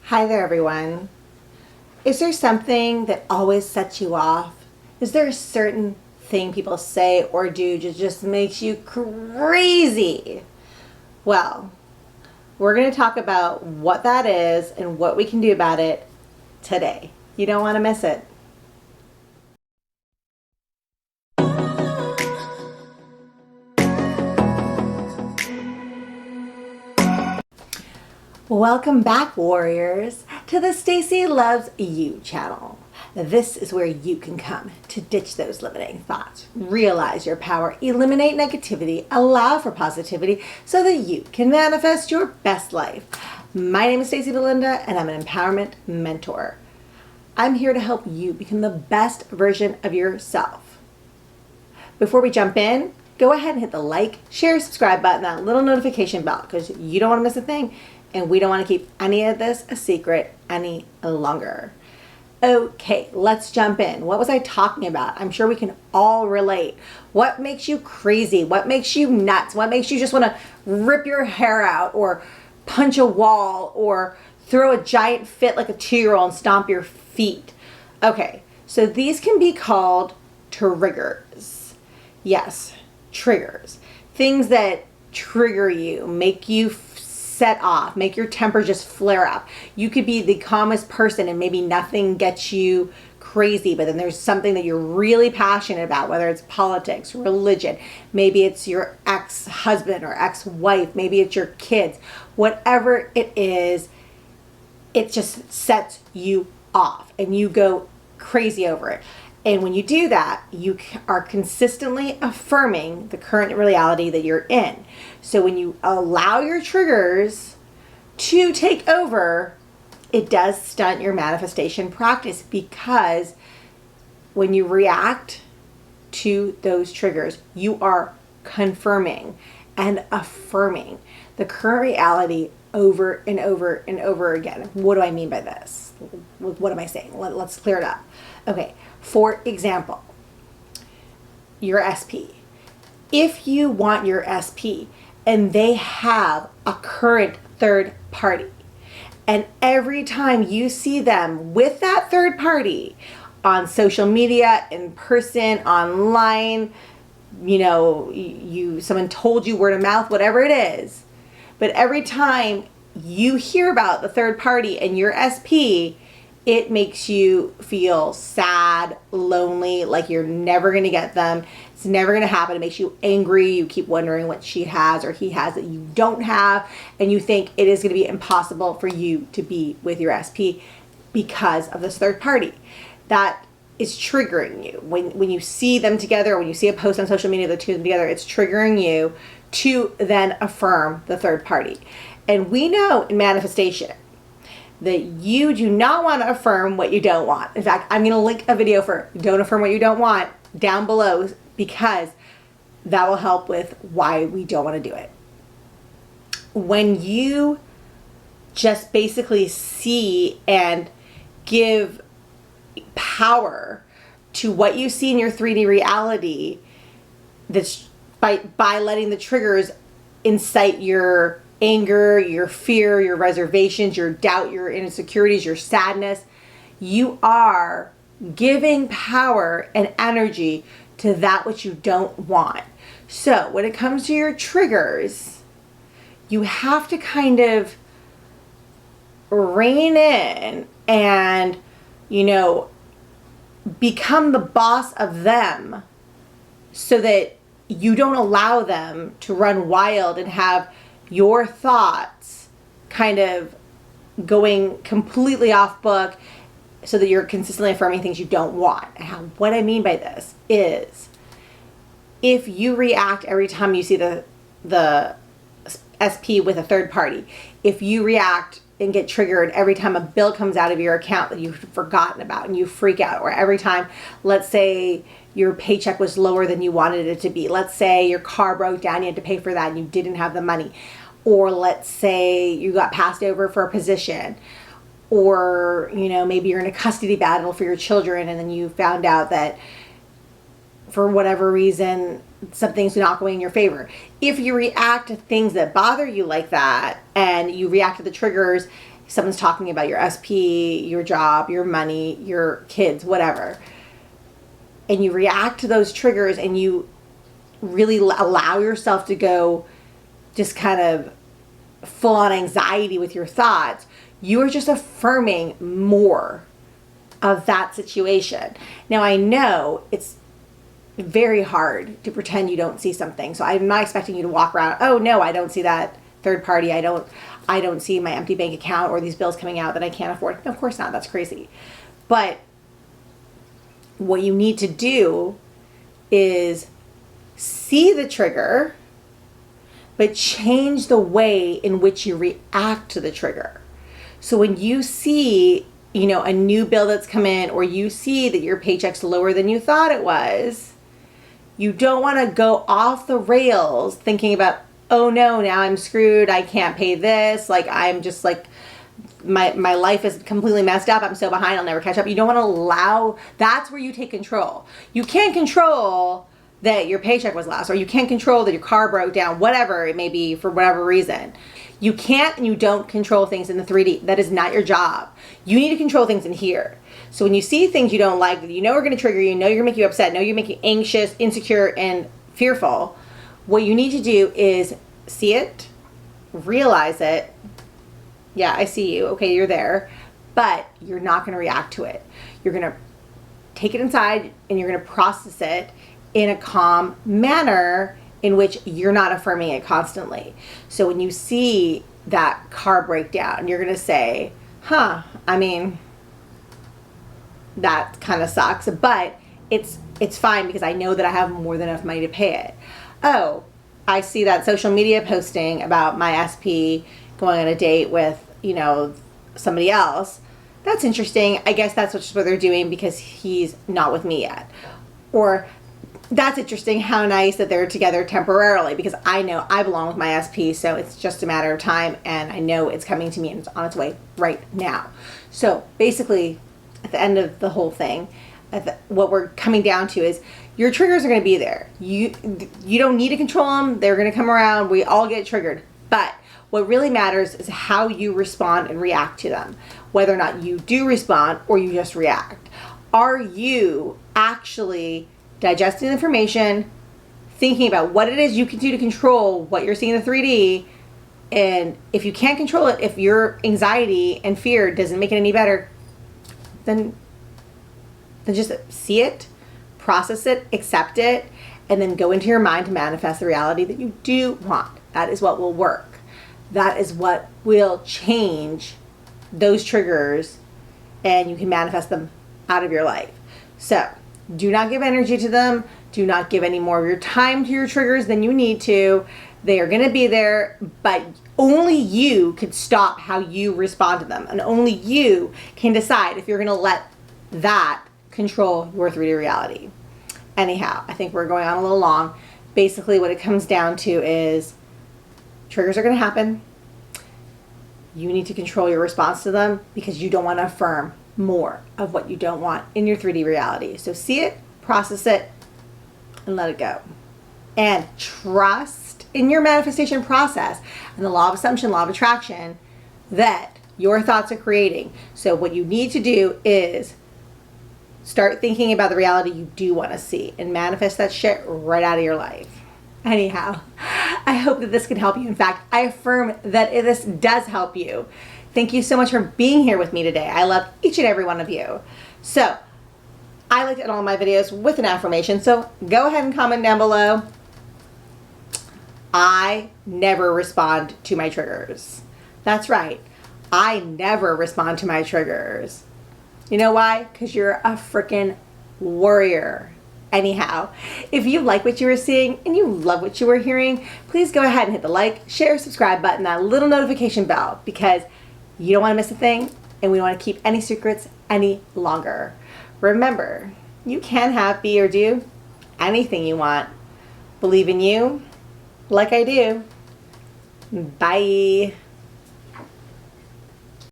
Hi there, everyone. Is there something that always sets you off? Is there a certain thing people say or do that just makes you crazy? Well, we're going to talk about what that is and what we can do about it today. You don't want to miss it. Welcome back, warriors, to the Stacy Loves You channel. This is where you can come to ditch those limiting thoughts, realize your power, eliminate negativity, allow for positivity so that you can manifest your best life. My name is Stacy Belinda and I'm an empowerment mentor. I'm here to help you become the best version of yourself. Before we jump in, go ahead and hit the like, share, subscribe button, that little notification bell, because you don't want to miss a thing. And we don't want to keep any of this a secret any longer. Okay, let's jump in. What was I talking about? I'm sure we can all relate. What makes you crazy? What makes you nuts? What makes you just want to rip your hair out or punch a wall or throw a giant fit like a 2-year-old and stomp your feet? Okay, so these can be called triggers. Yes, triggers. Things that trigger you, make you set off, make your temper just flare up. You could be the calmest person and maybe nothing gets you crazy, but then there's something that you're really passionate about, whether it's politics, religion, maybe it's your ex-husband or ex-wife, maybe it's your kids, whatever it is, it just sets you off and you go crazy over it. And when you do that, you are consistently affirming the current reality that you're in. So when you allow your triggers to take over, it does stunt your manifestation practice, because when you react to those triggers, you are confirming and affirming the current reality over and over and over again. What do I mean by this? What am I saying? Let's clear it up. Okay. For example, your SP. If you want your SP and they have a current third party, and every time you see them with that third party on social media, in person, online, someone told you word of mouth, whatever it is, but every time you hear about the third party and your SP, it makes you feel sad, lonely, like you're never going to get them. It's never going to happen. It makes you angry. You keep wondering what she has or he has that you don't have. And you think it is going to be impossible for you to be with your SP because of this third party. That is triggering you. When you see them together, when you see a post on social media, the two of them together, it's triggering you to then affirm the third party. And we know in manifestation that you do not want to affirm what you don't want. In fact, I'm going to link a video for don't affirm what you don't want down below, because that will help with why we don't want to do it. When you just basically see and give power to what you see in your 3D reality, that's by letting the triggers incite your anger, your fear, your reservations, your doubt, your insecurities, your sadness, you are giving power and energy to that which you don't want. So when it comes to your triggers, you have to kind of rein in and, become the boss of them so that you don't allow them to run wild and have your thoughts kind of going completely off book, so that you're consistently affirming things you don't want. What I mean by this is, if you react every time you see the SP with a third party, if you react and get triggered every time a bill comes out of your account that you've forgotten about and you freak out, or every time, let's say, your paycheck was lower than you wanted it to be. Let's say your car broke down, you had to pay for that and you didn't have the money. Or let's say you got passed over for a position. Or, maybe you're in a custody battle for your children and then you found out that for whatever reason, something's not going in your favor. If you react to things that bother you like that and you react to the triggers someone's talking about your SP, your job, your money, your kids, whatever, and you react to those triggers and you really allow yourself to go just kind of full on anxiety with your thoughts, you are just affirming more of that situation. Now, I know it's very hard to pretend you don't see something. So I'm not expecting you to walk around, oh no, I don't see that third party. I don't see my empty bank account or these bills coming out that I can't afford. No, of course not. That's crazy. But what you need to do is see the trigger, but change the way in which you react to the trigger. So when you see, a new bill that's come in, or you see that your paycheck's lower than you thought it was, you don't want to go off the rails thinking about, oh no, now I'm screwed. I can't pay this. Like, I'm just like, my life is completely messed up. I'm so behind. I'll never catch up. You don't want to allow, that's where you take control. You can't control that your paycheck was less, or you can't control that your car broke down, whatever it may be, for whatever reason. You can't and you don't control things in the 3D. That is not your job. You need to control things in here. So when you see things you don't like, that you know are going to trigger you, know you're going to make you upset, know you're making you anxious, insecure, and fearful, what you need to do is see it, realize it. Yeah, I see you. Okay, you're there. But you're not going to react to it. You're going to take it inside and you're going to process it in a calm manner in which you're not affirming it constantly. So when you see that car breakdown, you're going to say, that kind of sucks, but it's fine because I know that I have more than enough money to pay it. Oh, I see that social media posting about my SP going on a date with, somebody else. That's interesting. I guess that's what they're doing because he's not with me yet. Or that's interesting, how nice that they're together temporarily, because I know I belong with my SP, so it's just a matter of time, and I know it's coming to me and it's on its way right now. So basically, at the end of the whole thing, what we're coming down to is your triggers are going to be there. You don't need to control them. They're going to come around. We all get triggered. But what really matters is how you respond and react to them, whether or not you do respond or you just react. Are you actually digesting information, thinking about what it is you can do to control what you're seeing in the 3D, and if you can't control it, if your anxiety and fear doesn't make it any better, then just see it, process it, accept it, and then go into your mind to manifest the reality that you do want. That is what will work. That is what will change those triggers, and you can manifest them out of your life. So do not give energy to them. Do not give any more of your time to your triggers than you need to. They are going to be there, but only you can stop how you respond to them. And only you can decide if you're going to let that control your 3D reality. Anyhow, I think we're going on a little long. Basically, what it comes down to is triggers are going to happen. You need to control your response to them because you don't want to affirm more of what you don't want in your 3D reality. So see it, process it, and let it go. And trust in your manifestation process and the law of assumption, law of attraction, that your thoughts are creating. So what you need to do is start thinking about the reality you do want to see and manifest that shit right out of your life. Anyhow, I hope that this can help you. In fact, I affirm that this does help you. Thank you so much for being here with me today. I love each and every one of you. So, I like to end all my videos with an affirmation, so go ahead and comment down below. I never respond to my triggers. That's right. I never respond to my triggers. You know why? Because you're a freaking warrior. Anyhow, if you like what you were seeing and you love what you were hearing, please go ahead and hit the like, share, subscribe button, that little notification bell, because you don't want to miss a thing, and we don't want to keep any secrets any longer. Remember, you can have, be, or do anything you want. Believe in you like I do. Bye.